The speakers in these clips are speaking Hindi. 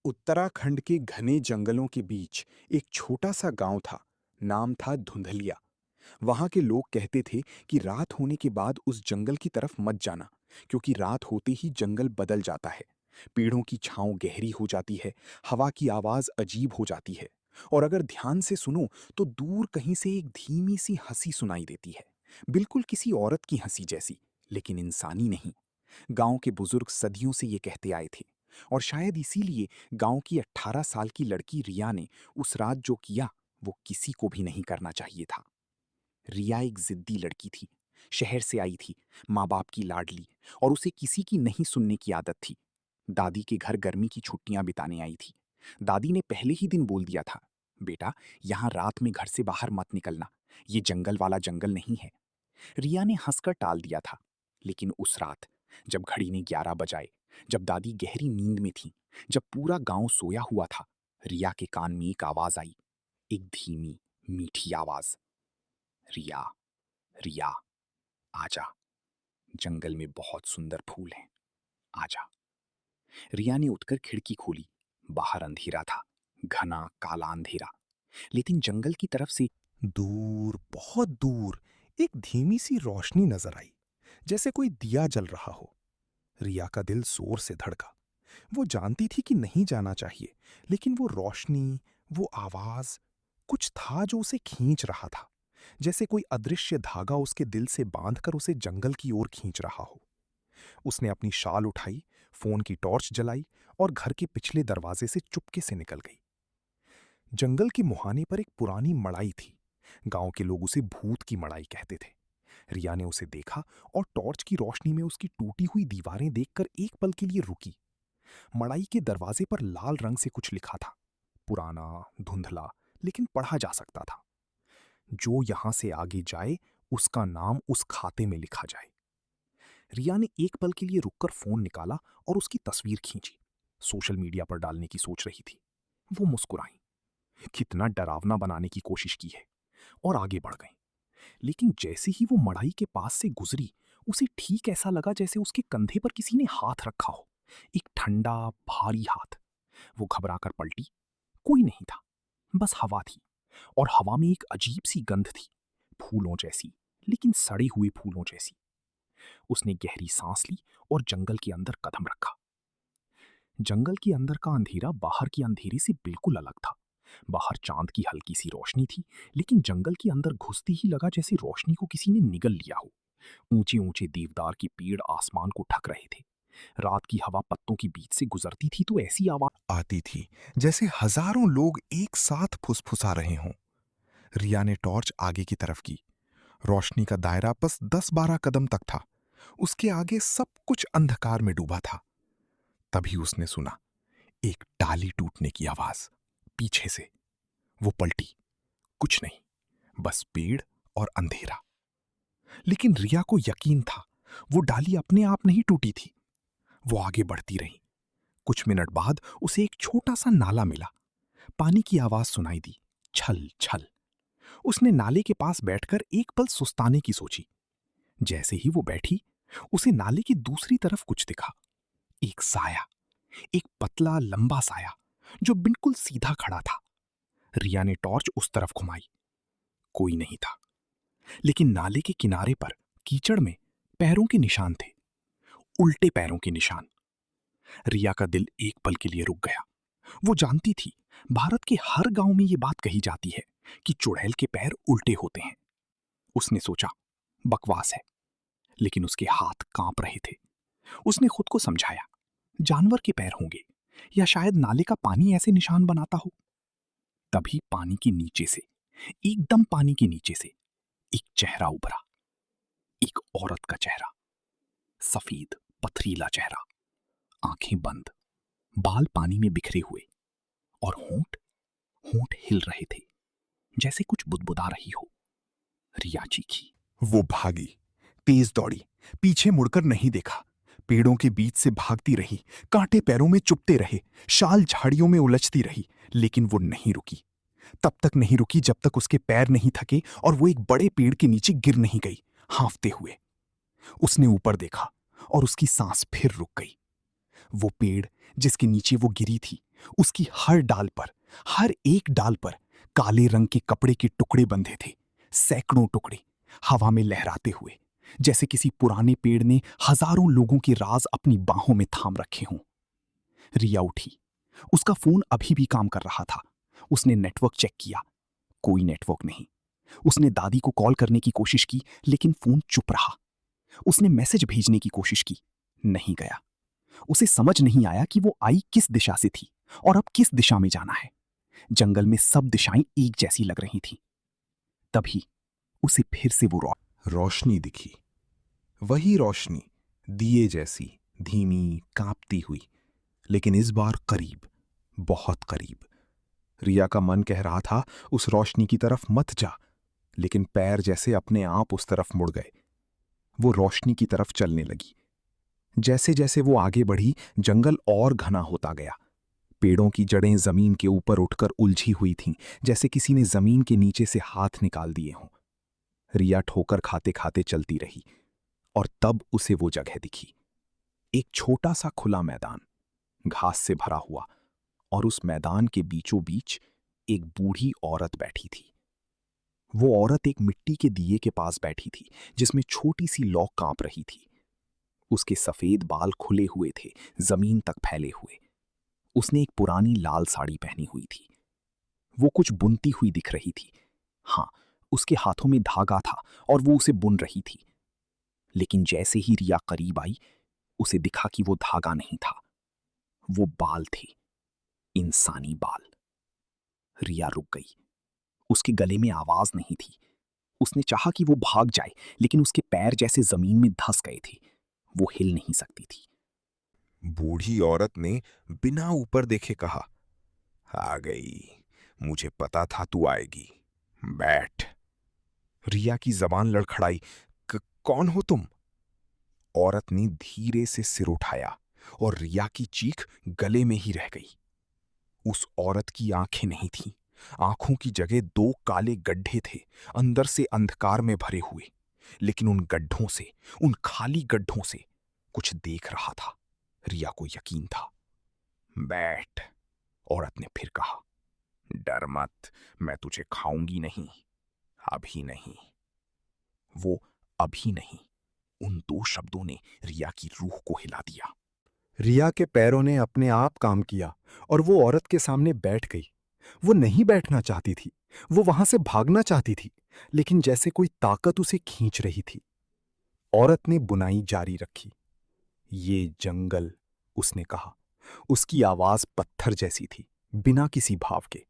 उत्तराखंड के घने जंगलों के बीच एक छोटा सा गांव था। नाम था धुंधलिया। वहां के लोग कहते थे कि रात होने के बाद उस जंगल की तरफ मत जाना, क्योंकि रात होते ही जंगल बदल जाता है। पेड़ों की छांव गहरी हो जाती है, हवा की आवाज अजीब हो जाती है, और अगर ध्यान से सुनो तो दूर कहीं से एक धीमी सी हंसी सुनाई देती है, बिल्कुल किसी औरत की हंसी जैसी, लेकिन इंसानी नहीं। गांव के बुजुर्ग सदियों से ये कहते आए थे, और शायद इसीलिए गांव की 18 साल की लड़की रिया ने उस रात जो किया वो किसी को भी नहीं करना चाहिए था। रिया एक जिद्दी लड़की थी। शहर से आई थी, माँ बाप की लाडली, और उसे किसी की नहीं सुनने की आदत थी। दादी के घर गर्मी की छुट्टियां बिताने आई थी। दादी ने पहले ही दिन बोल दिया था, बेटा, यहाँ रात में घर से बाहर मत निकलना, ये जंगल वाला जंगल नहीं है। रिया ने हंसकर टाल दिया था। लेकिन उस रात, जब घड़ी ने 11 बजाए, जब दादी गहरी नींद में थी, जब पूरा गांव सोया हुआ था, रिया के कान में एक आवाज आई। एक धीमी, मीठी आवाज। रिया, रिया, आजा, जंगल में बहुत सुंदर फूल हैं, आजा। रिया ने उठकर खिड़की खोली। बाहर अंधेरा था, घना काला अंधेरा। लेकिन जंगल की तरफ से दूर, बहुत दूर एक धीमी सी रोशनी नजर आई, जैसे कोई दिया जल रहा हो। रिया का दिल जोर से धड़का। वो जानती थी कि नहीं जाना चाहिए, लेकिन वो रोशनी, वो आवाज, कुछ था जो उसे खींच रहा था, जैसे कोई अदृश्य धागा उसके दिल से बांधकर उसे जंगल की ओर खींच रहा हो। उसने अपनी शाल उठाई, फोन की टॉर्च जलाई और घर के पिछले दरवाजे से चुपके से निकल गई। जंगल के मुहाने पर एक पुरानी मड़ाई थी। गांव के लोग उसे भूत की मड़ाई कहते थे। रिया ने उसे देखा और टॉर्च की रोशनी में उसकी टूटी हुई दीवारें देखकर एक पल के लिए रुकी। मड़ाई के दरवाजे पर लाल रंग से कुछ लिखा था, पुराना, धुंधला, लेकिन पढ़ा जा सकता था। जो यहां से आगे जाए, उसका नाम उस खाते में लिखा जाए। रिया ने एक पल के लिए रुककर फोन निकाला और उसकी तस्वीर खींची। सोशल मीडिया पर डालने की सोच रही थी। वो मुस्कुराई। कितना डरावना बनाने की कोशिश की है, और आगे बढ़ गई। लेकिन जैसे ही वो मड़ाई के पास से गुजरी, उसे ठीक ऐसा लगा जैसे उसके कंधे पर किसी ने हाथ रखा हो। एक ठंडा, भारी हाथ। वो घबराकर पलटी। कोई नहीं था, बस हवा थी, और हवा में एक अजीब सी गंध थी, फूलों जैसी, लेकिन सड़े हुए फूलों जैसी। उसने गहरी सांस ली और जंगल के अंदर कदम रखा। जंगल के अंदर का अंधेरा बाहर के अंधेरे से बिल्कुल अलग था। बाहर चांद की हल्की सी रोशनी थी, लेकिन जंगल के अंदर घुसते ही लगा जैसे रोशनी को किसी ने निगल लिया हो। ऊंचे ऊंचे देवदार के पेड़ आसमान को ढक रहे थे। रात की हवा पत्तों के बीच से गुजरती थी तो ऐसी आवाज आती थी जैसे हजारों लोग एक साथ फुसफुसा रहे हों। रिया ने टॉर्च आगे की तरफ की। रोशनी का दायरा बस 10-12 कदम तक था। उसके आगे सब कुछ अंधकार में डूबा था। तभी उसने सुना एक डाली टूटने की आवाज पीछे से। वो पलटी। कुछ नहीं, बस पेड़ और अंधेरा। लेकिन रिया को यकीन था, वो डाली अपने आप नहीं टूटी थी। वो आगे बढ़ती रही। कुछ मिनट बाद उसे एक छोटा सा नाला मिला। पानी की आवाज सुनाई दी, छल छल। उसने नाले के पास बैठकर एक पल सुस्ताने की सोची। जैसे ही वो बैठी, उसे नाले की दूसरी तरफ कुछ दिखा। एक साया, एक पतला लंबा साया, जो बिल्कुल सीधा खड़ा था। रिया ने टॉर्च उस तरफ घुमाई। कोई नहीं था, लेकिन नाले के किनारे पर कीचड़ में पैरों के निशान थे, उल्टे पैरों के निशान। रिया का दिल एक पल के लिए रुक गया। वो जानती थी, भारत के हर गांव में ये बात कही जाती है कि चुड़ैल के पैर उल्टे होते हैं। उसने सोचा, बकवास है, लेकिन उसके हाथ कांप रहे थे। उसने खुद को समझाया, जानवर के पैर होंगे, या शायद नाले का पानी ऐसे निशान बनाता हो। तभी पानी के नीचे से, एकदम पानी के नीचे से, एक चेहरा उभरा। एक औरत का चेहरा, सफेद पथरीला चेहरा, आंखें बंद, बाल पानी में बिखरे हुए, और होंठ होंठ हिल रहे थे, जैसे कुछ बुदबुदा रही हो। रिया चीखी। वो भागी, तेज दौड़ी, पीछे मुड़कर नहीं देखा। पेड़ों के बीच से भागती रही, कांटे पैरों में चुभते रहे, शाल झाड़ियों में उलझती रही, लेकिन वो नहीं रुकी। तब तक नहीं रुकी जब तक उसके पैर नहीं थके और वो एक बड़े पेड़ के नीचे गिर नहीं गई, हांफते हुए। उसने ऊपर देखा और उसकी सांस फिर रुक गई। वो पेड़ जिसके नीचे वो गिरी थी, उसकी हर डाल पर, हर एक डाल पर काले रंग के कपड़े के टुकड़े बंधे थे, सैकड़ों टुकड़े, हवा में लहराते हुए, जैसे किसी पुराने पेड़ ने हजारों लोगों के राज अपनी बाहों में थाम रखे हों। रिया उठी। उसका फोन अभी भी काम कर रहा था। उसने नेटवर्क चेक किया, कोई नेटवर्क नहीं। उसने दादी को कॉल करने की कोशिश की, लेकिन फोन चुप रहा। उसने मैसेज भेजने की कोशिश की, नहीं गया। उसे समझ नहीं आया कि वो आई किस दिशा से थी और अब किस दिशा में जाना है। जंगल में सब दिशाएं एक जैसी लग रही थीं। तभी उसे फिर से वो रोशनी दिखी। वही रोशनी, दिए जैसी, धीमी, कांपती हुई, लेकिन इस बार करीब, बहुत करीब। रिया का मन कह रहा था उस रोशनी की तरफ मत जा, लेकिन पैर जैसे अपने आप उस तरफ मुड़ गए। वो रोशनी की तरफ चलने लगी। जैसे जैसे वो आगे बढ़ी, जंगल और घना होता गया। पेड़ों की जड़ें जमीन के ऊपर उठकर उलझी हुई थीं, जैसे किसी ने जमीन के नीचे से हाथ निकाल दिए हों। रिया ठोकर खाते खाते चलती रही, और तब उसे वो जगह दिखी। एक छोटा सा खुला मैदान, घास से भरा हुआ, और उस मैदान के बीचों बीच एक बूढ़ी औरत बैठी थी। वो औरत एक मिट्टी के दिए के पास बैठी थी, जिसमें छोटी सी लौ कांप रही थी। उसके सफेद बाल खुले हुए थे, जमीन तक फैले हुए। उसने एक पुरानी लाल साड़ी पहनी हुई थी। वो कुछ बुनती हुई दिख रही थी। हाँ, उसके हाथों में धागा था और वो उसे बुन रही थी। लेकिन जैसे ही रिया करीब आई, उसे दिखा कि वो धागा नहीं था, वो बाल थे, इंसानी बाल। रिया रुक गई। उसके गले में आवाज नहीं थी। उसने चाहा कि वो भाग जाए, लेकिन उसके पैर जैसे जमीन में धंस गए थे। वो हिल नहीं सकती थी। बूढ़ी औरत ने बिना ऊपर देखे कहा, आ गई, मुझे पता था तू आएगी, बैठ। रिया की जबान लड़खड़ाई, कौन हो तुम? औरत ने धीरे से सिर उठाया, और रिया की चीख गले में ही रह गई। उस औरत की आंखें नहीं थीं। आंखों की जगह दो काले गड्ढे थे, अंदर से अंधकार में भरे हुए। लेकिन उन गड्ढों से, उन खाली गड्ढों से कुछ देख रहा था। रिया को यकीन था। बैठ, औरत ने फिर कहा। डर मत, मैं तुझे खाऊंगी नहीं, अभी नहीं। वो अभी नहीं, उन दो शब्दों ने रिया की रूह को हिला दिया। रिया के पैरों ने अपने आप काम किया और वो औरत के सामने बैठ गई। वो नहीं बैठना चाहती थी, वो वहां से भागना चाहती थी, लेकिन जैसे कोई ताकत उसे खींच रही थी। औरत ने बुनाई जारी रखी। ये जंगल, उसने कहा। उसकी आवाज पत्थर जैसी थी, बिना किसी भाव के।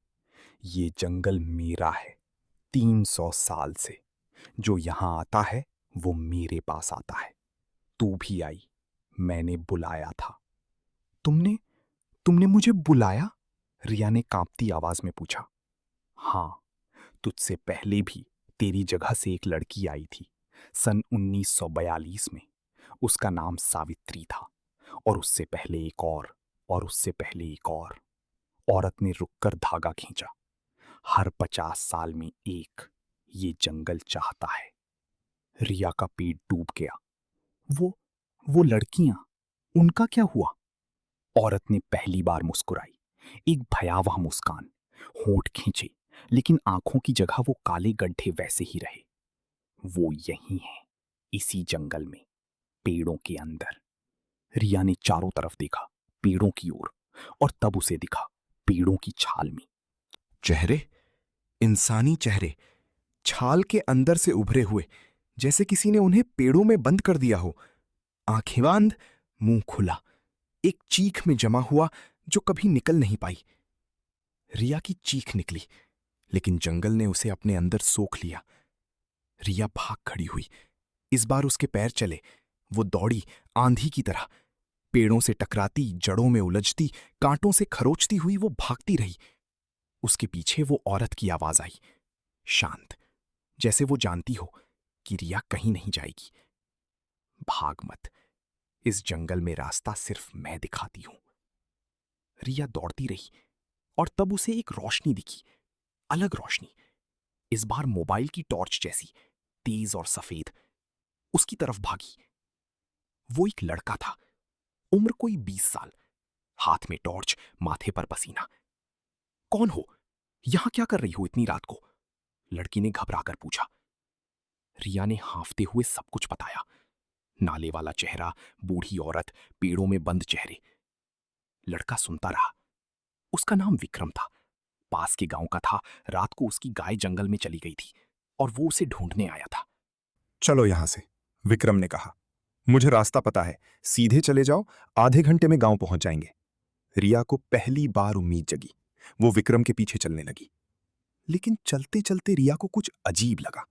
ये जंगल मेरा है, 300 साल से। जो यहां आता है वो मेरे पास आता है। तू भी आई, मैंने बुलाया था। तुमने तुमने मुझे बुलाया? रिया ने कांपती आवाज में पूछा। हां, तुझसे पहले भी तेरी जगह से एक लड़की आई थी, सन 1942 में। उसका नाम सावित्री था, और उससे पहले एक और उससे पहले एक और। औरत ने रुककर धागा खींचा। हर 50 साल में एक, ये जंगल चाहता है। रिया का पेट डूब गया। वो वो लड़कियां, उनका क्या हुआ? औरत ने पहली बार मुस्कुराई, एक भयावह मुस्कान। होंठ खींचे, लेकिन आंखों की जगह वो काले गड्ढे वैसे ही रहे। वो यही है, इसी जंगल में, पेड़ों के अंदर। रिया ने चारों तरफ देखा, पेड़ों की ओर, और तब उसे दिखा, पेड़ों की छाल में चेहरे, इंसानी चेहरे, छाल के अंदर से उभरे हुए, जैसे किसी ने उन्हें पेड़ों में बंद कर दिया हो। आंखें बंद, मुंह खुला, एक चीख में जमा हुआ जो कभी निकल नहीं पाई। रिया की चीख निकली, लेकिन जंगल ने उसे अपने अंदर सोख लिया। रिया भाग खड़ी हुई। इस बार उसके पैर चले। वो दौड़ी, आंधी की तरह। पेड़ों से टकराती, जड़ों में उलझती, कांटों से खरोचती हुई वो भागती रही। उसके पीछे वो औरत की आवाज आई, शांत, जैसे वो जानती हो कि रिया कहीं नहीं जाएगी। भाग मत, इस जंगल में रास्ता सिर्फ मैं दिखाती हूं। रिया दौड़ती रही, और तब उसे एक रोशनी दिखी, अलग रोशनी, इस बार मोबाइल की टॉर्च जैसी, तेज और सफेद। उसकी तरफ भागी। वो एक लड़का था, उम्र कोई 20 साल, हाथ में टॉर्च, माथे पर पसीना। कौन हो? यहां क्या कर रही हो इतनी रात को? लड़की ने घबराकर पूछा। रिया ने हांफते हुए सब कुछ बताया। नाले वाला चेहरा, बूढ़ी औरत, पेड़ों में बंद चेहरे। लड़का सुनता रहा। उसका नाम विक्रम था। पास के गांव का था। रात को उसकी गाय जंगल में चली गई थी और वो उसे ढूंढने आया था। चलो यहां से, विक्रम ने कहा। मुझे रास्ता पता है, सीधे चले जाओ, आधे घंटे में गांव पहुंच जाएंगे। रिया को पहली बार उम्मीद जगी। वो विक्रम के पीछे चलने लगी। लेकिन चलते चलते रिया को कुछ अजीब लगा।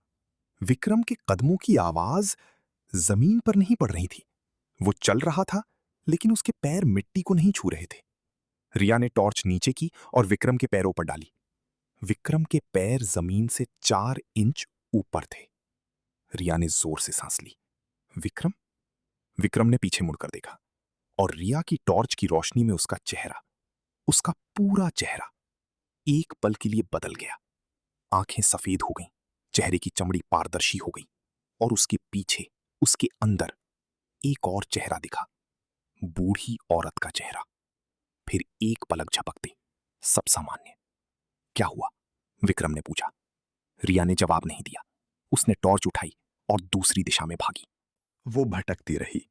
विक्रम के कदमों की आवाज जमीन पर नहीं पड़ रही थी। वो चल रहा था, लेकिन उसके पैर मिट्टी को नहीं छू रहे थे। रिया ने टॉर्च नीचे की और विक्रम के पैरों पर डाली। विक्रम के पैर जमीन से 4 इंच ऊपर थे। रिया ने जोर से सांस ली। विक्रम? विक्रम ने पीछे मुड़कर देखा और रिया की टॉर्च की रोशनी में उसका चेहरा, उसका पूरा चेहरा एक पल के लिए बदल गया। आंखें सफेद हो गईं, चेहरे की चमड़ी पारदर्शी हो गई और उसके पीछे, उसके अंदर एक और चेहरा दिखा, बूढ़ी औरत का चेहरा। फिर एक पलक झपकते सब सामान्य। क्या हुआ? विक्रम ने पूछा। रिया ने जवाब नहीं दिया। उसने टॉर्च उठाई और दूसरी दिशा में भागी। वो भटकती रही।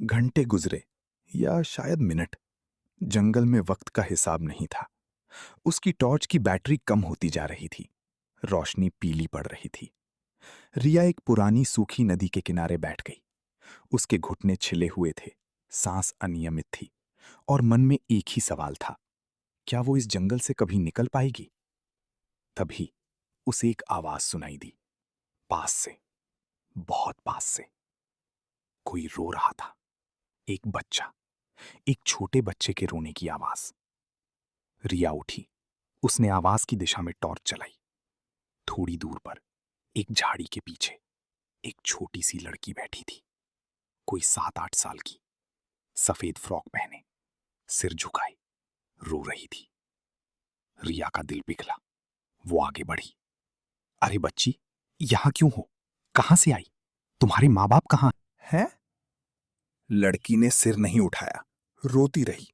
घंटे गुजरे, या शायद मिनट। जंगल में वक्त का हिसाब नहीं था। उसकी टॉर्च की बैटरी कम होती जा रही थी। रोशनी पीली पड़ रही थी। रिया एक पुरानी सूखी नदी के किनारे बैठ गई। उसके घुटने छिले हुए थे, सांस अनियमित थी और मन में एक ही सवाल था, क्या वो इस जंगल से कभी निकल पाएगी? तभी उसे एक आवाज सुनाई दी, पास से, बहुत पास से। कोई रो रहा था। एक बच्चा, एक छोटे बच्चे के रोने की आवाज। रिया उठी। उसने आवाज की दिशा में टॉर्च चलाई। थोड़ी दूर पर, एक झाड़ी के पीछे, एक छोटी सी लड़की बैठी थी। कोई 7-8 साल की, सफेद फ्रॉक पहने, सिर झुकाए, रो रही थी। रिया का दिल पिघला। वो आगे बढ़ी। अरे बच्ची, यहां क्यों हो? कहां से आई? तुम्हारे माँ बाप कहां हैं? लड़की ने सिर नहीं उठाया, रोती रही।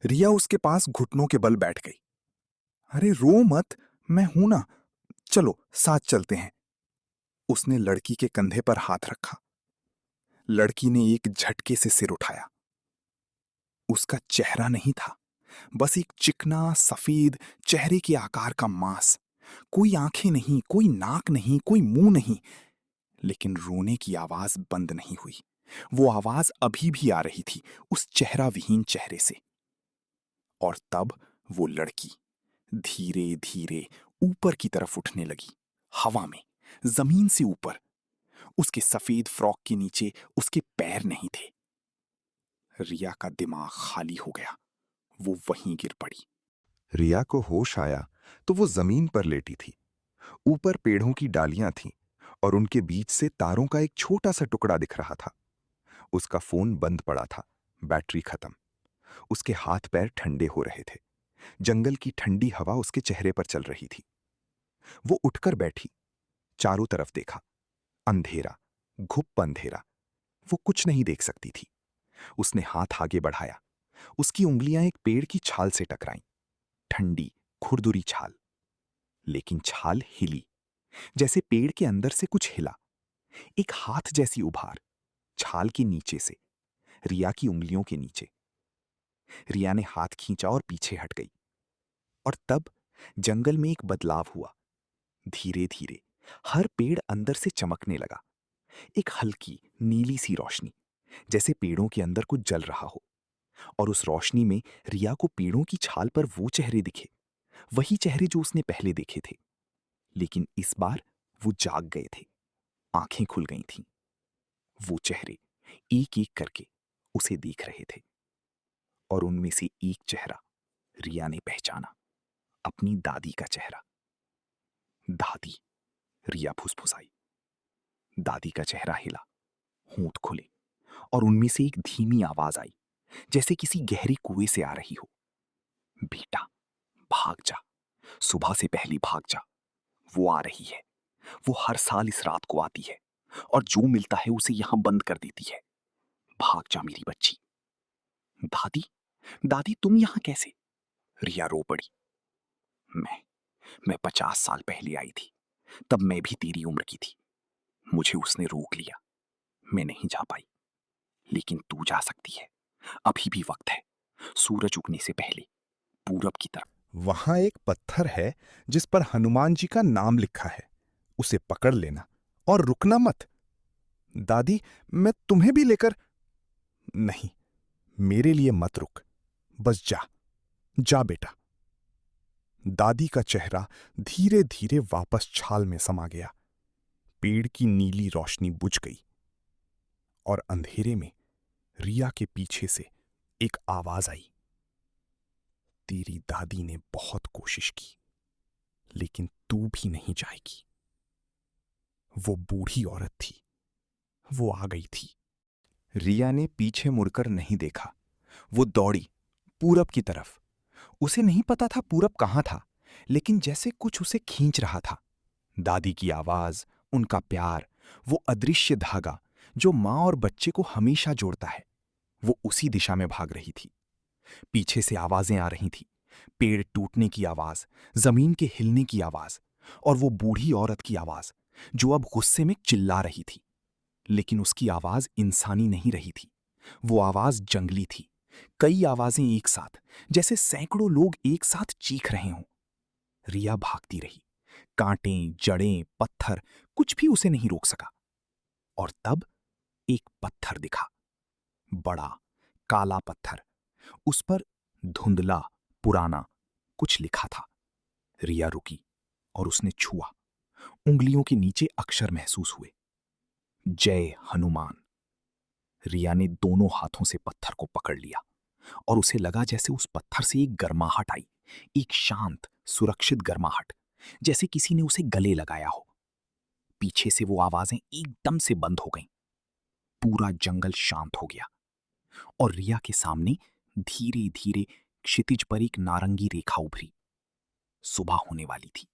रिया उसके पास घुटनों के बल बैठ गई। अरे रो मत, मैं हूं ना, चलो साथ चलते हैं। उसने लड़की के कंधे पर हाथ रखा। लड़की ने एक झटके से सिर उठाया। उसका चेहरा नहीं था, बस एक चिकना सफेद चेहरे के आकार का मांस। कोई आंखें नहीं, कोई नाक नहीं, कोई मुंह नहीं। लेकिन रोने की आवाज बंद नहीं हुई। वो आवाज अभी भी आ रही थी, उस चेहरा विहीन चेहरे से। और तब वो लड़की धीरे धीरे ऊपर की तरफ उठने लगी, हवा में, जमीन से ऊपर। उसके सफेद फ्रॉक के नीचे उसके पैर नहीं थे। रिया का दिमाग खाली हो गया। वो वहीं गिर पड़ी। रिया को होश आया तो वो जमीन पर लेटी थी। ऊपर पेड़ों की डालियां थीं और उनके बीच से तारों का एक छोटा सा टुकड़ा दिख रहा था। उसका फोन बंद पड़ा था, बैटरी खत्म। उसके हाथ पैर ठंडे हो रहे थे। जंगल की ठंडी हवा उसके चेहरे पर चल रही थी। वो उठकर बैठी, चारों तरफ देखा। अंधेरा, घुप अंधेरा। वो कुछ नहीं देख सकती थी। उसने हाथ आगे बढ़ाया। उसकी उंगलियां एक पेड़ की छाल से टकराईं। ठंडी, खुरदुरी छाल। लेकिन छाल हिली, जैसे पेड़ के अंदर से कुछ हिला। एक हाथ जैसी उभार, छाल के नीचे से, रिया की उंगलियों के नीचे। रिया ने हाथ खींचा और पीछे हट गई। और तब जंगल में एक बदलाव हुआ। धीरे धीरे हर पेड़ अंदर से चमकने लगा। एक हल्की नीली सी रोशनी, जैसे पेड़ों के अंदर कुछ जल रहा हो। और उस रोशनी में रिया को पेड़ों की छाल पर वो चेहरे दिखे, वही चेहरे जो उसने पहले देखे थे। लेकिन इस बार वो जाग गए थे, आंखें खुल गई थीं। वो चेहरे एक एक करके उसे देख रहे थे। और उनमें से एक चेहरा रिया ने पहचाना, अपनी दादी का चेहरा। दादी, रिया फुसफुसाई। दादी का चेहरा हिला, होंठ खुले और उनमें से एक धीमी आवाज आई, जैसे किसी गहरे कुएं से आ रही हो। बेटा, भाग जा, सुबह से पहले भाग जा। वो आ रही है। वो हर साल इस रात को आती है और जो मिलता है उसे यहां बंद कर देती है। भाग जा मेरी बच्ची। दादी, दादी तुम यहां कैसे? रिया रो पड़ी। मैं मैं 50 साल पहले आई थी। तब मैं भी तेरी उम्र की थी। मुझे उसने रोक लिया। मैं नहीं जा पाई। लेकिन तू जा सकती है। अभी भी वक्त है। सूरज उगने से पहले पूरब की तरफ। वहां एक पत्थर है जिस पर हनुमान जी का नाम लिखा है। उसे पकड़ लेना और रुकना मत। दादी, मैं तुम्हें भी लेकर। नहीं, मेरे लिए मत रुक। बस जा, जा बेटा। दादी का चेहरा धीरे धीरे वापस छाल में समा गया। पेड़ की नीली रोशनी बुझ गई और अंधेरे में रिया के पीछे से एक आवाज आई। तेरी दादी ने बहुत कोशिश की, लेकिन तू भी नहीं जाएगी। वो बूढ़ी औरत थी। वो आ गई थी। रिया ने पीछे मुड़कर नहीं देखा। वो दौड़ी पूरब की तरफ। उसे नहीं पता था पूरब कहां था, लेकिन जैसे कुछ उसे खींच रहा था। दादी की आवाज, उनका प्यार, वो अदृश्य धागा जो मां और बच्चे को हमेशा जोड़ता है, वो उसी दिशा में भाग रही थी। पीछे से आवाजें आ रही थी। पेड़ टूटने की आवाज, जमीन के हिलने की आवाज, और वो बूढ़ी औरत की आवाज जो अब गुस्से में चिल्ला रही थी। लेकिन उसकी आवाज इंसानी नहीं रही थी। वो आवाज जंगली थी। कई आवाजें एक साथ, जैसे सैकड़ों लोग एक साथ चीख रहे हों। रिया भागती रही। कांटे, जड़ें, पत्थर, कुछ भी उसे नहीं रोक सका। और तब एक पत्थर दिखा। बड़ा, काला पत्थर। उस पर धुंधला, पुराना कुछ लिखा था। रिया रुकी और उसने छुआ। उंगलियों के नीचे अक्षर महसूस हुए। जय हनुमान। रिया ने दोनों हाथों से पत्थर को पकड़ लिया और उसे लगा जैसे उस पत्थर से एक गर्माहट आई। एक शांत, सुरक्षित गर्माहट, जैसे किसी ने उसे गले लगाया हो। पीछे से वो आवाजें एकदम से बंद हो गईं। पूरा जंगल शांत हो गया और रिया के सामने धीरे धीरे क्षितिज पर एक नारंगी रेखा उभरी। सुबह होने वाली थी।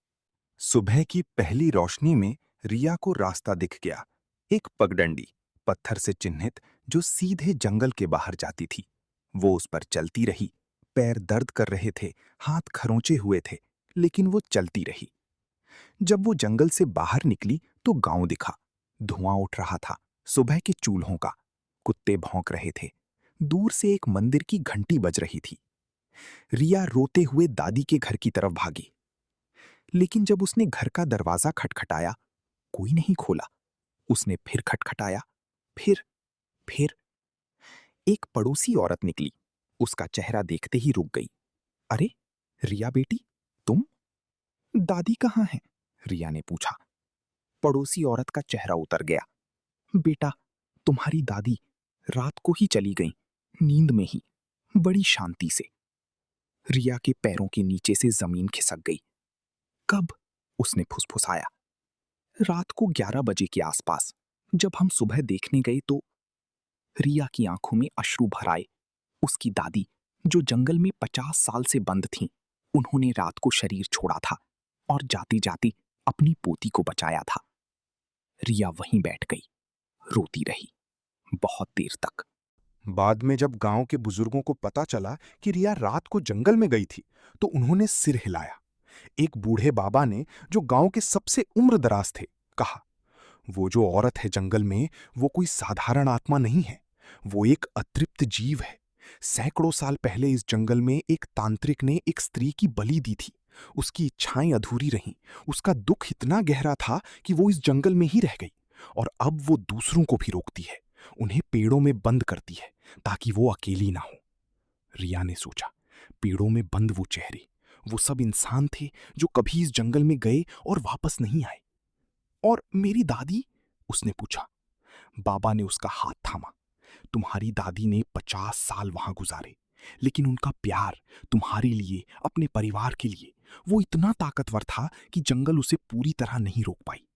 सुबह की पहली रोशनी में रिया को रास्ता दिख गया। एक पगडंडी, पत्थर से चिन्हित, जो सीधे जंगल के बाहर जाती थी। वो उस पर चलती रही। पैर दर्द कर रहे थे, हाथ खरोंचे हुए थे, लेकिन वो चलती रही। जब वो जंगल से बाहर निकली तो गांव दिखा। धुआं उठ रहा था, सुबह के चूल्हों का। कुत्ते भौंक रहे थे। दूर से एक मंदिर की घंटी बज रही थी। रिया रोते हुए दादी के घर की तरफ भागी। लेकिन जब उसने घर का दरवाजा खटखटाया, कोई नहीं खोला। उसने फिर खटखटाया, फिर फिर एक पड़ोसी औरत निकली। उसका चेहरा देखते ही रुक गई। अरे, रिया बेटी, तुम? दादी कहाँ हैं? रिया ने पूछा। पड़ोसी औरत का चेहरा उतर गया। बेटा, तुम्हारी दादी रात को ही चली गई, नींद में ही, बड़ी शांति से। रिया के पैरों के नीचे से जमीन खिसक गई। कब? उसने फुसफुसाया। रात को 11 बजे के आसपास। जब हम सुबह देखने गए तो। रिया की आंखों में अश्रु भर आए। उसकी दादी, जो जंगल में 50 साल से बंद थीं, उन्होंने रात को शरीर छोड़ा था और जाते जाते अपनी पोती को बचाया था। रिया वहीं बैठ गई, रोती रही, बहुत देर तक। बाद में जब गांव के बुजुर्गों को पता चला कि रिया रात को जंगल में गई थी, तो उन्होंने सिर हिलाया। एक बूढ़े बाबा ने, जो गांव के सबसे उम्रदराज थे, कहा, वो जो औरत है जंगल में, वो कोई साधारण आत्मा नहीं है। वो एक अतृप्त जीव है। सैकड़ों साल पहले इस जंगल में एक तांत्रिक ने एक स्त्री की बलि दी थी। उसकी इच्छाएं अधूरी रहीं। उसका दुख इतना गहरा था कि वो इस जंगल में ही रह गई। और अब वो दूसरों को भी रोकती है, उन्हें पेड़ों में बंद करती है, ताकि वो अकेली ना हो। रिया ने सोचा, पेड़ों में बंद वो चेहरे, वो सब इंसान थे जो कभी इस जंगल में गए और वापस नहीं आए। और मेरी दादी? उसने पूछा। बाबा ने उसका हाथ थामा। तुम्हारी दादी ने 50 साल वहां गुजारे, लेकिन उनका प्यार तुम्हारे लिए, अपने परिवार के लिए, वो इतना ताकतवर था कि जंगल उसे पूरी तरह नहीं रोक पाई।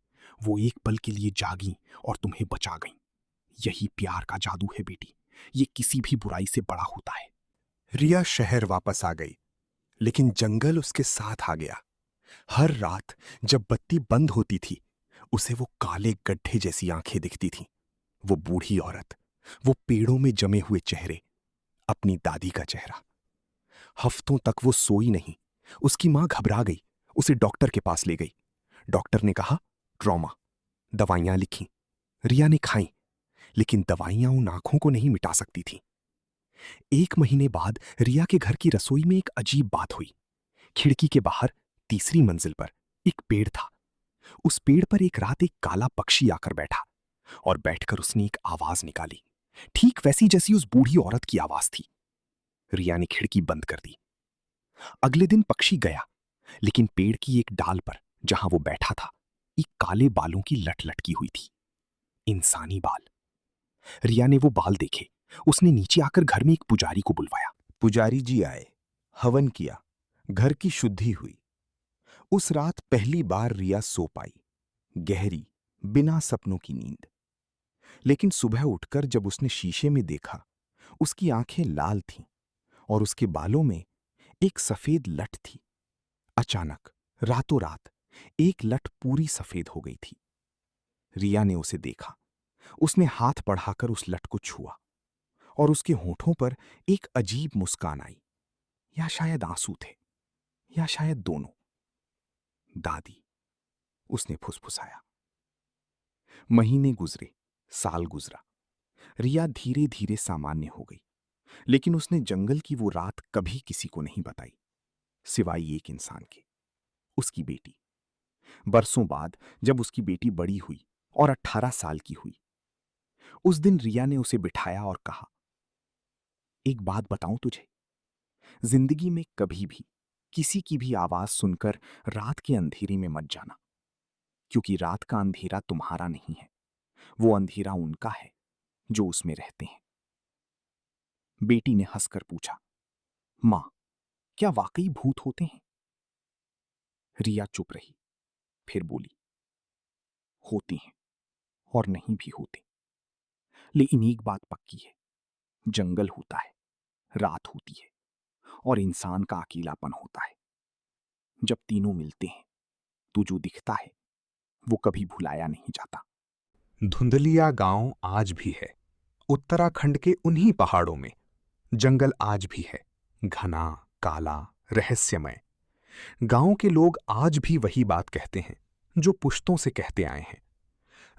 वो एक पल के लिए जागी और तुम्हें बचा गई। यही प्यार का जादू है बेटी। ये किसी भी बुराई से बड़ा होता है। रिया शहर वापस आ गई, लेकिन जंगल उसके साथ आ गया। हर रात जब बत्ती बंद होती थी, उसे वो काले गड्ढे जैसी आंखें दिखती थीं। वो बूढ़ी औरत, वो पेड़ों में जमे हुए चेहरे, अपनी दादी का चेहरा। हफ्तों तक वो सोई नहीं। उसकी मां घबरा गई, उसे डॉक्टर के पास ले गई। डॉक्टर ने कहा ट्रॉमा। दवाइयां लिखी। रिया ने खाई, लेकिन दवाइयां उन आंखों को नहीं मिटा सकती थीं। 1 महीने बाद रिया के घर की रसोई में एक अजीब बात हुई। खिड़की के बाहर तीसरी मंजिल पर एक पेड़ था। उस पेड़ पर एक रात एक काला पक्षी आकर बैठा और बैठकर उसने एक आवाज निकाली, ठीक वैसी जैसी उस बूढ़ी औरत की आवाज थी। रिया ने खिड़की बंद कर दी। अगले दिन पक्षी गया, लेकिन पेड़ की एक डाल पर जहां वो बैठा था, एक काले बालों की लट लटकी हुई थी। इंसानी बाल। रिया ने वो बाल देखे। उसने नीचे आकर घर में एक पुजारी को बुलवाया। पुजारी जी आए, हवन किया, घर की शुद्धि हुई। उस रात पहली बार रिया सो पाई, गहरी, बिना सपनों की नींद। लेकिन सुबह उठकर जब उसने शीशे में देखा, उसकी आंखें लाल थीं और उसके बालों में एक सफेद लट थी। अचानक, रातों रात, एक लट पूरी सफेद हो गई थी। रिया ने उसे देखा। उसने हाथ बढ़ाकर उस लट को छुआ और उसके होठों पर एक अजीब मुस्कान आई, या शायद आंसू थे, या शायद दोनों। दादी, उसने फुसफुसाया। महीने गुजरे, साल गुजरा। रिया धीरे धीरे सामान्य हो गई, लेकिन उसने जंगल की वो रात कभी किसी को नहीं बताई, सिवाय एक इंसान के, उसकी बेटी। बरसों बाद जब उसकी बेटी बड़ी हुई और 18 साल की हुई, उस दिन रिया ने उसे बिठाया और कहा, एक बात बताऊं तुझे, जिंदगी में कभी भी किसी की भी आवाज सुनकर रात के अंधेरे में मत जाना, क्योंकि रात का अंधेरा तुम्हारा नहीं है, वो अंधेरा उनका है जो उसमें रहते हैं। बेटी ने हंसकर पूछा, मां, क्या वाकई भूत होते हैं? रिया चुप रही, फिर बोली, होते हैं और नहीं भी होते, लेकिन एक बात पक्की है, जंगल होता है, रात होती है और इंसान का अकेलापन होता है। जब तीनों मिलते हैं तो जो दिखता है वो कभी भुलाया नहीं जाता। धुंधलिया गांव आज भी है, उत्तराखंड के उन्हीं पहाड़ों में। जंगल आज भी है, घना, काला, रहस्यमय। गांव के लोग आज भी वही बात कहते हैं जो पुश्तों से कहते आए हैं,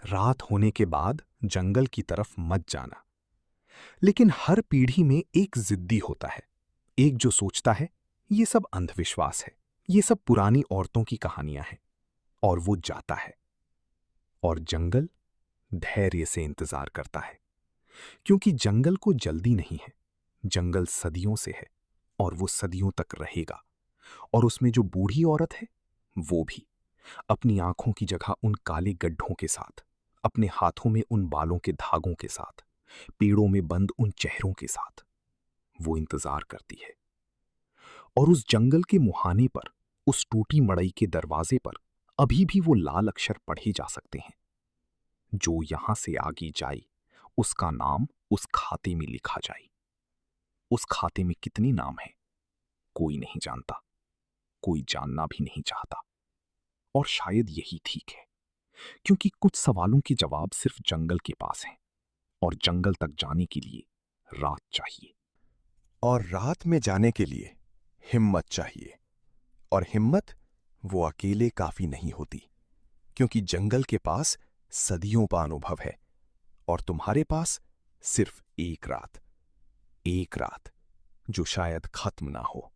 रात होने के बाद जंगल की तरफ मत जाना। लेकिन हर पीढ़ी में एक जिद्दी होता है, एक जो सोचता है ये सब अंधविश्वास है, ये सब पुरानी औरतों की कहानियां हैं, और वो जाता है। और जंगल धैर्य से इंतजार करता है, क्योंकि जंगल को जल्दी नहीं है, जंगल सदियों से है और वो सदियों तक रहेगा। और उसमें जो बूढ़ी औरत है, वो भी अपनी आंखों की जगह उन काले गड्ढों के साथ, अपने हाथों में उन बालों के धागों के साथ, पेड़ों में बंद उन चेहरों के साथ, वो इंतजार करती है। और उस जंगल के मुहाने पर, उस टूटी मड़ई के दरवाजे पर अभी भी वो लाल अक्षर पढ़े जा सकते हैं, जो यहां से आगे जाए उसका नाम उस खाते में लिखा जाए। उस खाते में कितने नाम हैं, कोई नहीं जानता, कोई जानना भी नहीं चाहता। और शायद यही ठीक है, क्योंकि कुछ सवालों के जवाब सिर्फ जंगल के पास हैं, और जंगल तक जाने के लिए रात चाहिए। और रात में जाने के लिए हिम्मत चाहिए। और हिम्मत वो अकेले काफी नहीं होती, क्योंकि जंगल के पास सदियों का अनुभव है और तुम्हारे पास सिर्फ एक रात जो शायद खत्म ना हो।